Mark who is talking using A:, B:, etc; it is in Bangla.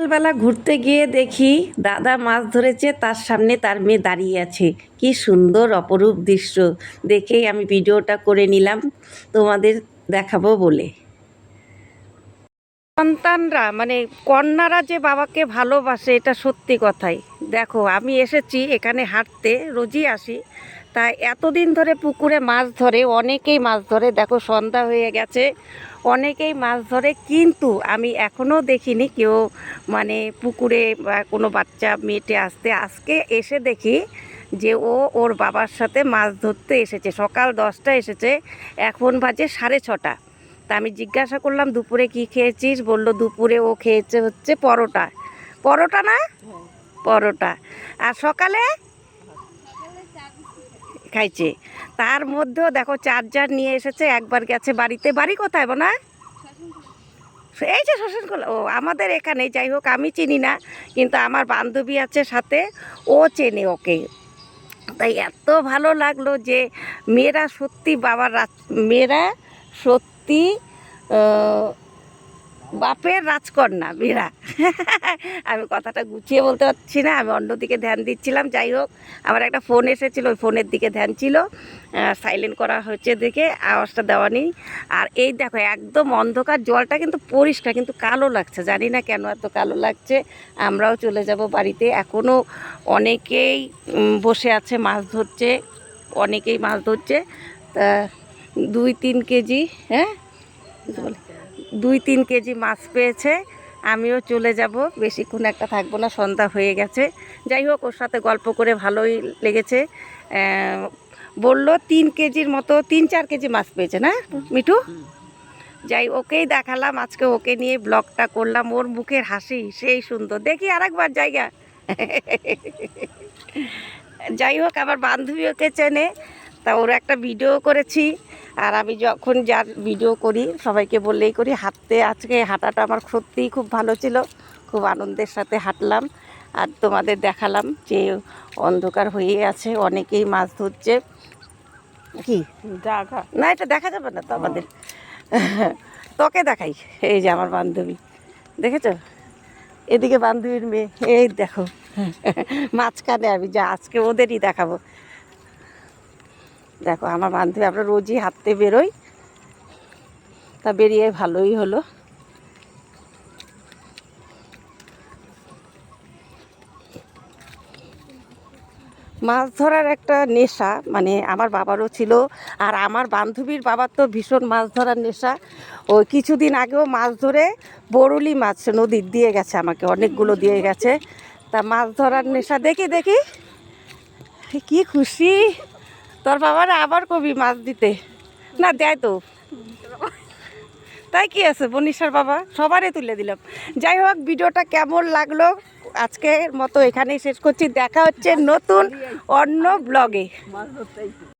A: সকালবেলা ঘুরতে গিয়ে দেখি দাদা মাছ ধরেছে, তার সামনে তার মেয়ে দাঁড়িয়ে আছে। কি সুন্দর অপরূপ দৃশ্য দেখেই আমি ভিডিওটা করে নিলাম তোমাদের দেখাবো বলে। সন্তানরা মানে কন্যারা যে বাবাকে ভালোবাসে এটা সত্যি কথাই। দেখো আমি এসেছি এখানে হাঁটতে, রোজই আসি, তাই এতদিন ধরে পুকুরে মাছ ধরে, অনেকেই মাছ ধরে, দেখো সন্ধ্যা হয়ে গেছে, অনেকেই মাছ ধরে, কিন্তু আমি এখনও দেখিনি কেউ মানে পুকুরে বা কোনো বাচ্চা মেয়েটে আসতে। আজকে এসে দেখি যে ও ওর বাবার সাথে মাছ ধরতে এসেছে। সকাল 10টা এসেছে, এখন বাজে 6:30। তা আমি জিজ্ঞাসা করলাম দুপুরে কি খেয়েছিস, বললো দুপুরে ও খেয়েছে হচ্ছে পরোটা। পরোটা না, পরোটা। আর সকালে খাইছে। তার মধ্যেও দেখো চার্জার নিয়ে এসেছে, একবার গেছে বাড়িতে। বাড়ি কোথায় বোনা? এই যে শ্মশানকোলা, ও আমাদের এখানে। যাই হোক আমি চিনি না, কিন্তু আমার বান্ধবী আছে সাথে, ও চেনে ওকে। তাই এত ভালো লাগলো যে মেয়েরা সত্যি বাবার মেয়েরা সত্যি বাপের রাজকন্যা মেয়েরা। আমি কথাটা গুছিয়ে বলতে পারছি না, আমি অন্যদিকে ধ্যান দিচ্ছিলাম। যাই হোক আমার একটা ফোন এসেছিল, ওই ফোনের দিকে ধ্যান ছিল, সাইলেন্ট করা হচ্ছে দেখে আওয়াজটা দেওয়া নেই। আর এই দেখো একদম অন্ধকার, জলটা কিন্তু পরিষ্কার, কিন্তু কালো লাগছে, জানি না কেন এত কালো লাগছে। আমরাও চলে যাব বাড়িতে। এখনও অনেকেই বসে আছে, মাছ ধরছে, অনেকেই মাছ ধরছে। তা 2-3 কেজি, হ্যাঁ 2-3 কেজি মাছ পেয়েছে। আমিও চলে যাব, বেশিক্ষণ একটা থাকবো না, সন্ধ্যা হয়ে গেছে। যাই হোক ওর সাথে গল্প করে ভালোই লেগেছে। বললো 3 কেজির মতো, 3-4 কেজি মাছ পেয়েছে না মিঠু? যাই ওকেই দেখালাম আজকে, ওকে নিয়ে ব্লগটা করলাম। ওর মুখের হাসি সেই সুন্দর, দেখি আরেকবার জায়গা। যাই হোক আমার বান্ধবী ওকে চেনে, তা ওর একটা ভিডিও করেছি। আর আমি যখন যার ভিডিও করি সবাইকে বললেই করি হাঁটতে। আজকে হাঁটাটা আমার সত্যিই খুব ভালো ছিল, খুব আনন্দের সাথে হাঁটলাম। আর তোমাদের দেখালাম যে অন্ধকার হয়ে আছে, অনেকেই মাছ ধরছে। কি জায়গা না, এটা দেখা যাবে না তো আমাদের। তোকে দেখাই, এই যে আমার বান্ধবী, দেখেছো? এদিকে বান্ধবীর মেয়ে, এই দেখো মাঝখানে আমি, যা আজকে ওদেরই দেখাবো। দেখো আমার বান্ধবী, আমরা রোজই হাঁটতে বেরোই, তা বেরিয়ে ভালোই হলো। মাছ ধরার একটা নেশা মানে আমার বাবারও ছিল, আর আমার বান্ধবীর বাবার তো ভীষণ মাছ ধরার নেশা। ও কিছুদিন আগেও মাছ ধরে বরুলি মাছ নদীর দিয়ে গেছে, আমাকে অনেকগুলো দিয়ে গেছে। তা মাছ ধরার নেশা, দেখি দেখি কি খুশি। তোর বাবারা আবার কবি মাছ দিতে না দেয় তো, তাই কি আছে, বনিশার বাবা সবারই তুলে দিলাম। যাই হোক ভিডিওটা কেমন লাগলো আজকের মতো এখানেই শেষ করছি। দেখা হচ্ছে নতুন অন্য ব্লগে।